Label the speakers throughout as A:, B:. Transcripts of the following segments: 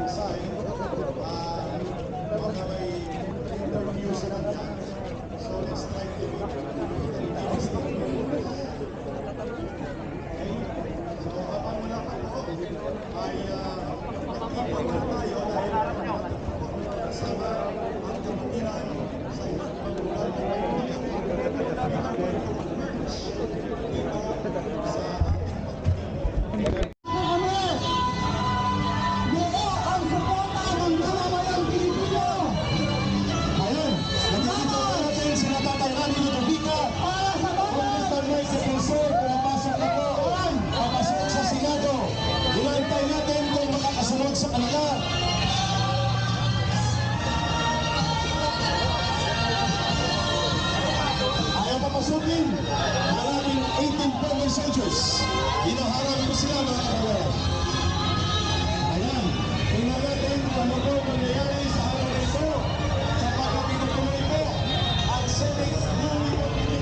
A: side, baka may interview sa kanya. So let's try to okay? So habang wala pa po, ay magtipon na tayo dahil kasama ang kapatiran sa iba't ibang lugar ng Maynila. Dito sa ating pagtipon.
B: Sa kanila. Ayaw papasukin. Maraming 18 Roman soldiers. Hinaharap ko sila mga kababayan. Ayan. Tingnan natin kung ano mangyayari sa araw na ito sapagkat tinutuloy po ang Senate Ruling Committee.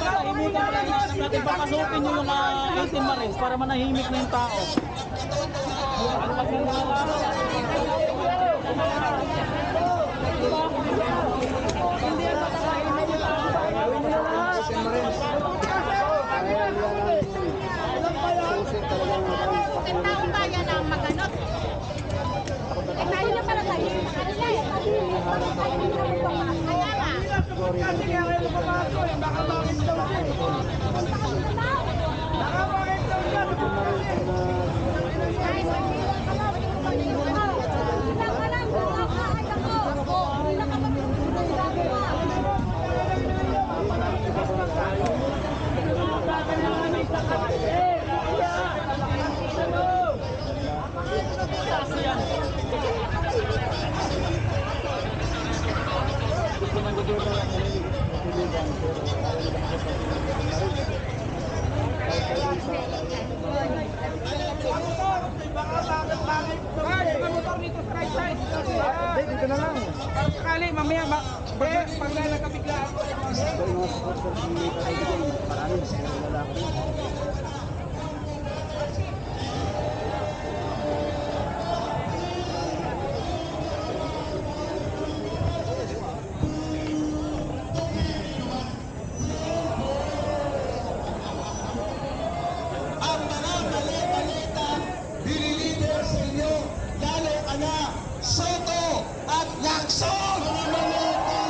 C: Tahimikan lang natin papasukin yung mga 18 Marines para manahimik na yung tao.
D: Taong bayan ang maganap. Eh tayo na pala tayo yung makanila eh. Tayo na kaya nga.
E: Kasi nga kayo magpapasok eh, baka bakit daw siya eh. Baka bakit daw siya,
D: Kahit magbilang ka lang, bilang ka lang, nakakaay ako. Bilang ka magbilang sabi mo.
E: mga motor dito sa right side. Dito na lang. Para sakali, mamaya, pag nagkabigla ako.
B: Ang mga balita dinilider sa inyo, lalo ana Soto at Lacson! Mga balita!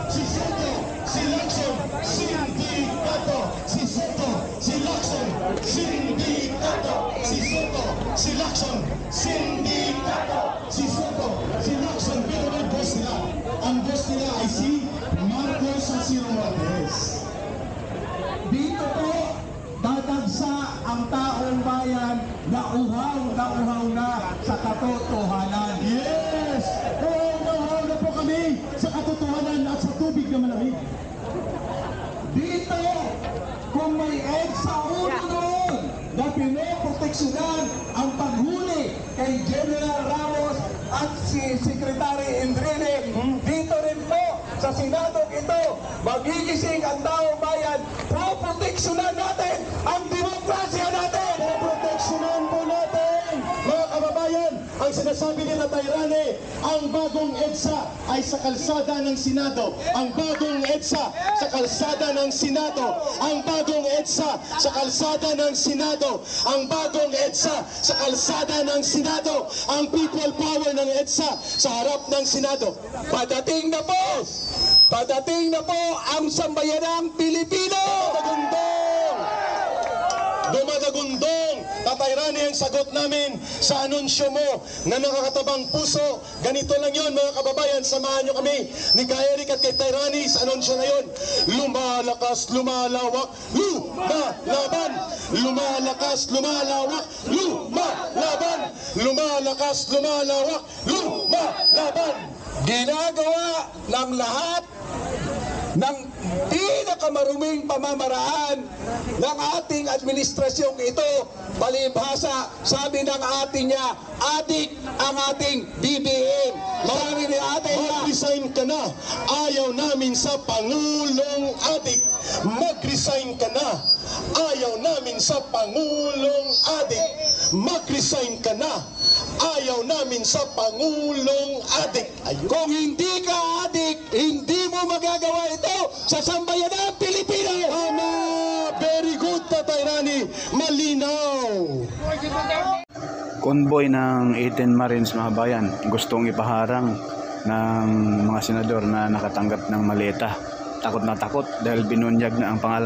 B: Si Soto, si Lacson, sindikato! Si Soto, si Lacson, sindikato! Si Soto, si Lacson, sindikato! Si Soto, si Lacson, pero may boss nila. Ang boss nila ay si Marcos Saciro Marquez. Dito po, dadagsa ang taong bayan na uhaw na sa katotohanan. Yes! Uhaw na po kami sa katotohanan at sa tubig na malamig. Dito, kung may EDSA uno noon na pinoproteksyonan ang paghuli kay General Ramos at si Secretary Indrene, dito rin po sa Senado ito, magigising ang taong bayan, proproteksyonan natin ang demokrasya natin! Proproteksyonan po natin, mga kababayan, ang sinasabi ni Tatay Rane, ang bagong EDSA ay sa kalsada ng Senado. Ang bagong EDSA sa kalsada ng Senado. Ang bagong EDSA sa kalsada ng Senado. Ang bagong EDSA sa kalsada ng Senado. Ang people power ng EDSA sa harap ng Senado. Padating na po! Padating na po ang sambayanang Pilipino! Dumadagundong! Tatay Rani, ang sagot namin sa anunsyo mo na nakakatabang puso. Ganito lang yun, mga kababayan. Samahan nyo kami ni Kay Eric at kay Tay Rani sa anunsyo na yun. Lumalakas, lumalawak, lumalaban! Lumalakas, lumalawak, lumalaban! Lumalakas, lumalawak, lumalaban! Ginagawa ng lahat ng pinakamaruming pamamaraan ng ating administrasyong ito, palibhasa, sabi ng ating niya, adik ang ating BBM. Marami ni ating mag-resign ka na. Ayaw namin sa Pangulong adik. Mag-resign ka na. Ayaw namin sa Pangulong adik. Mag-resign ka na. Ayaw namin sa Pangulong adik. Kung hindi ka adik, hindi mo magagawa ito sa sambayanang Pilipino. Tama! Very good, Tatay Rani. Malinaw.
F: Convoy ng 18 Marines mga bayan gustong ipaharang ng mga senador na nakatanggap ng maleta. Takot na takot dahil binunyag na ang pangalan